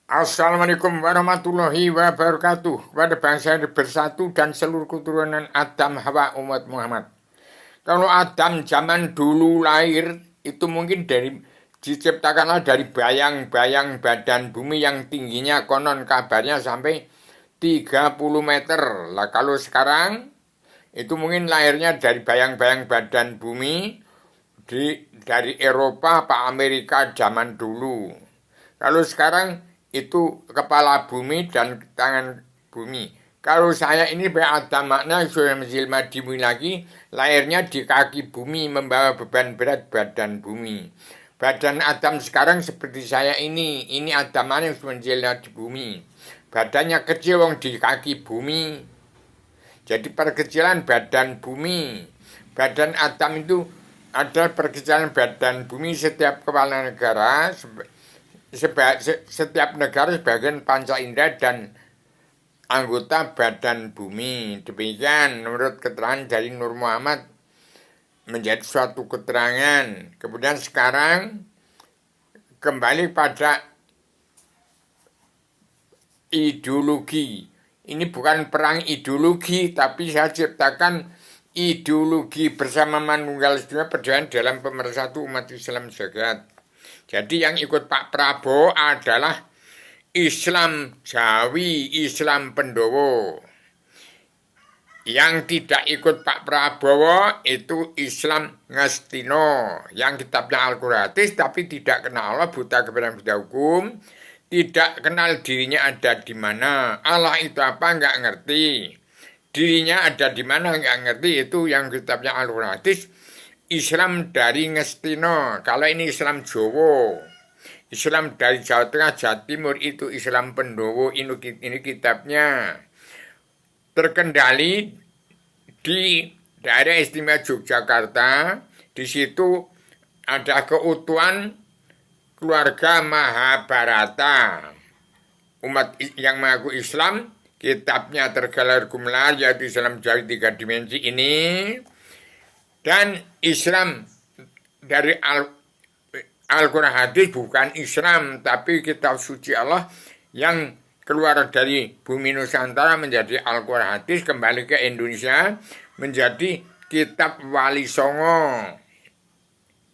Assalamualaikum warahmatullahi wabarakatuh kepada bangsa yang bersatu dan seluruh keturunan Adam Hawa umat Muhammad. Kalau Adam zaman dulu lahir itu mungkin diciptakanlah dari bayang-bayang badan bumi yang tingginya konon kabarnya sampai 30 meter. Lah kalau sekarang itu mungkin lahirnya dari bayang-bayang badan bumi dari Eropa apa Amerika zaman dulu. Kalau sekarang itu kepala bumi dan tangan bumi. Kalau saya ini berada makna sudah menjelma di bumi lagi, lahirnya di kaki bumi membawa beban berat badan bumi. Badan Adam sekarang seperti saya ini Adam yang menjelma di bumi. Badannya kecil wong di kaki bumi. Jadi perkecilan badan bumi. Badan Adam itu ada perkecilan badan bumi setiap kepala negara setiap negara sebagian panca indera dan anggota badan bumi. Demikian menurut keterangan dari Nur Muhammad menjadi suatu keterangan. Kemudian sekarang kembali pada ideologi. Ini bukan perang ideologi, tapi saya ciptakan ideologi bersama Manunggal Istima Perjuangan dalam pemersatu umat Islam jagat. Jadi yang ikut Pak Prabowo adalah Islam Jawi, Islam Pendowo. Yang tidak ikut Pak Prabowo itu Islam Ngastino, yang kitabnya Al-Quran tapi tidak kenal Allah, buta kepada hukum, tidak kenal dirinya ada di mana. Allah itu apa nggak ngerti. Dirinya ada di mana nggak ngerti, itu yang kitabnya Al-Quran Islam dari Ngestino. Kalau ini Islam Jowo, Islam dari Jawa Tengah, Jawa Timur itu Islam Pendowo. Ini kitabnya terkendali di daerah istimewa Yogyakarta. Di situ ada keutuhan keluarga Mahabharata. Umat yang mengaku Islam, kitabnya tergelar gumlar yaitu Islam Jawi 3 dimensi ini. Dan Islam dari Al-Quran hadis bukan Islam, tapi kitab suci Allah yang keluar dari bumi Nusantara menjadi Al-Quran hadis, kembali ke Indonesia menjadi kitab Wali Songo.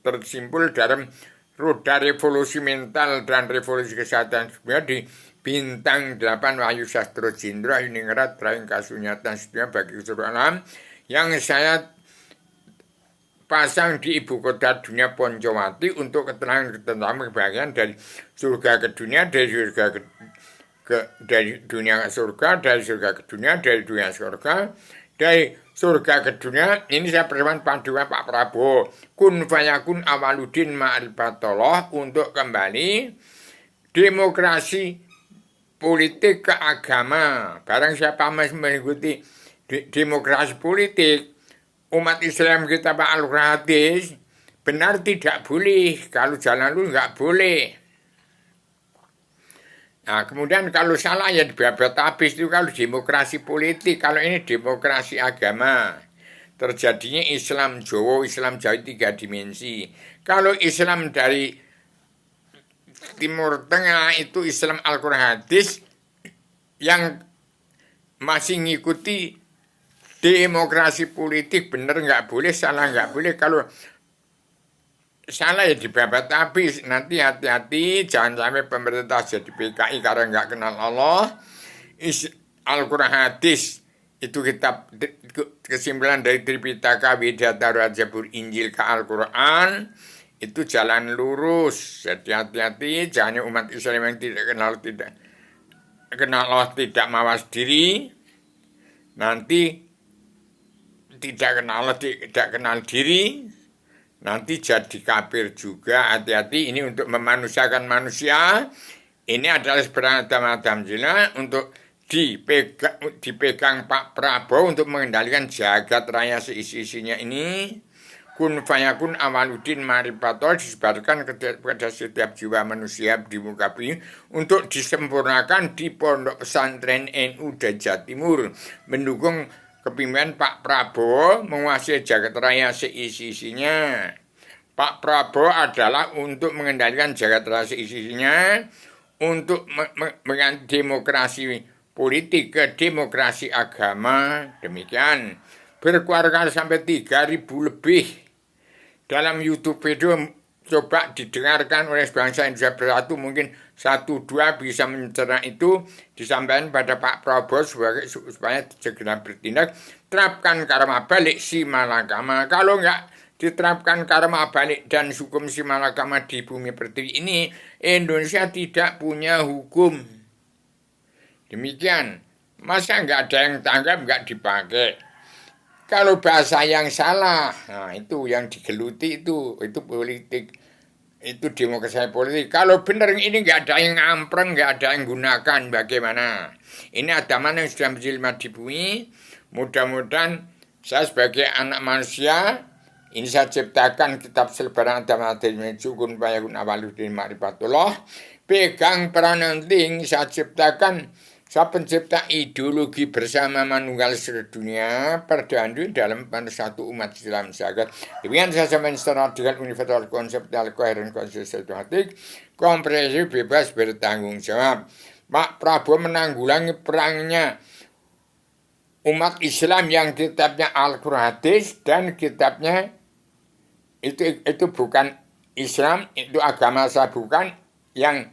Tersimpul dalam roda revolusi mental dan revolusi kesehatan sebenarnya di bintang 8 Wahyu Sastro Jindra Yuningrat Raing Kasunyatan sebenarnya bagi seluruh alam yang saya pasang di ibu kota dunia Poncowati untuk keterangan tentang kebahagiaan dari surga ke dunia, dari surga dari dunia ke surga, dari surga ke dunia, dari dunia ke surga, dari surga ke dunia. Ini saya pertemuan panduan Pak Prabowo, kun fayakun awaludin ma'rifatullah, untuk kembali demokrasi politik ke agama. Barang siapa masih mengikuti demokrasi politik, umat Islam kita Pak Al-Quran hadis, benar tidak boleh. Kalau jalan lu nggak boleh. Nah, kemudian kalau salah ya dibabat habis. Itu kalau demokrasi politik. Kalau ini demokrasi agama. Terjadinya Islam Jawa, Islam Jawa 3 dimensi. Kalau Islam dari Timur Tengah itu Islam Al-Quran hadis yang masih ngikuti demokrasi politik, bener nggak boleh, salah nggak boleh. Kalau salah ya dibabat habis. Nanti hati-hati, jangan sampai pemerintah jadi PKI karena nggak kenal Allah. Al-Quran hadis itu kitab kesimpulan dari Tripitaka, Widata, Zabur, Injil ke Al-Quran. Itu jalan lurus. Jadi hati-hati, jangan umat Islam yang tidak kenal Allah, tidak mawas diri, nanti tidak kenal Allah, tidak kenal diri, nanti jadi kafir juga. Hati-hati, ini untuk memanusiakan manusia. Ini adalah sebenarnya Adam Jila untuk dipegang Pak Prabowo untuk mengendalikan jagat raya seisi-isinya ini. Kun fayakun awaludin marifatol disebarkan kepada setiap jiwa manusia di muka bumi untuk disempurnakan di Pondok Pesantren NU Jawa Timur, mendukung kepemimpinan Pak Prabowo menguasai jagat raya seisi-isinya. Pak Prabowo adalah untuk mengendalikan jagat raya seisi-isinya, untuk demokrasi politik ke demokrasi agama. Demikian berkeluarga sampai 3.000 lebih dalam YouTube video. Coba didengarkan oleh bangsa Indonesia Bersatu, mungkin 1-2 bisa mencerna itu disampaikan pada Pak Prabowo supaya segera bertindak. Terapkan karma balik si malakama. Kalau enggak diterapkan karma balik dan hukum si malakama di bumi pertiwi ini, Indonesia tidak punya hukum. Demikian. Masa enggak ada yang tanggap, enggak dipakai. Kalau bahasa yang salah, nah itu yang digeluti itu politik, itu demokrasi politik. Kalau benar ini nggak ada yang ampreng, nggak ada yang gunakan, bagaimana? Ini agama yang sudah menjelma di bumi. Mudah-mudahan saya sebagai anak manusia, ini saya ciptakan kitab selebaran agama Sukun Payakun Awaludin Ma'rifatullah. Pegang peranan penting, saya ciptakan. Saya pencipta ideologi bersama manunggal sedunia perdandu dalam satu umat Islam zakat. Demikian saya sampaikan secara dengan universal konseptual koheren konsistematik komprehensif bebas bertanggung jawab. Pak Prabowo menanggulangi perangnya umat Islam yang kitabnya Al-Quran hadis dan kitabnya itu bukan Islam, itu agama saya bukan, yang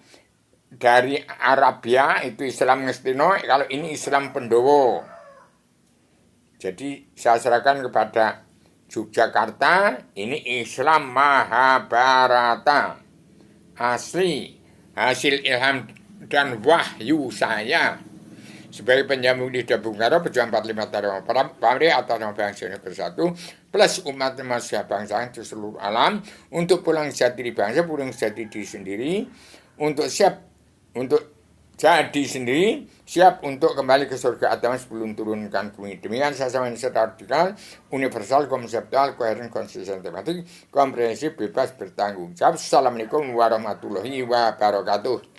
dari Arabia itu Islam Ngestino, kalau ini Islam Pendowo. Jadi saya serahkan kepada Yogyakarta, ini Islam Mahabharata asli, hasil ilham dan wahyu saya sebagai penyambung lidah Bung Karno, pejuang 45 tahun pamrih atas nama bangsa Indonesia Bersatu plus umat manusia bangsa di seluruh alam untuk pulang sejati di bangsa, pulang sejati diri sendiri, untuk siap untuk jadi sendiri, siap untuk kembali ke surga agama sebelum turunkan bumi. Demikian saya sampaikan secara radikal, universal, konseptual, koheren, konsisten, tematik, komprehensif, bebas, bertanggung jawab. Assalamualaikum warahmatullahi wabarakatuh.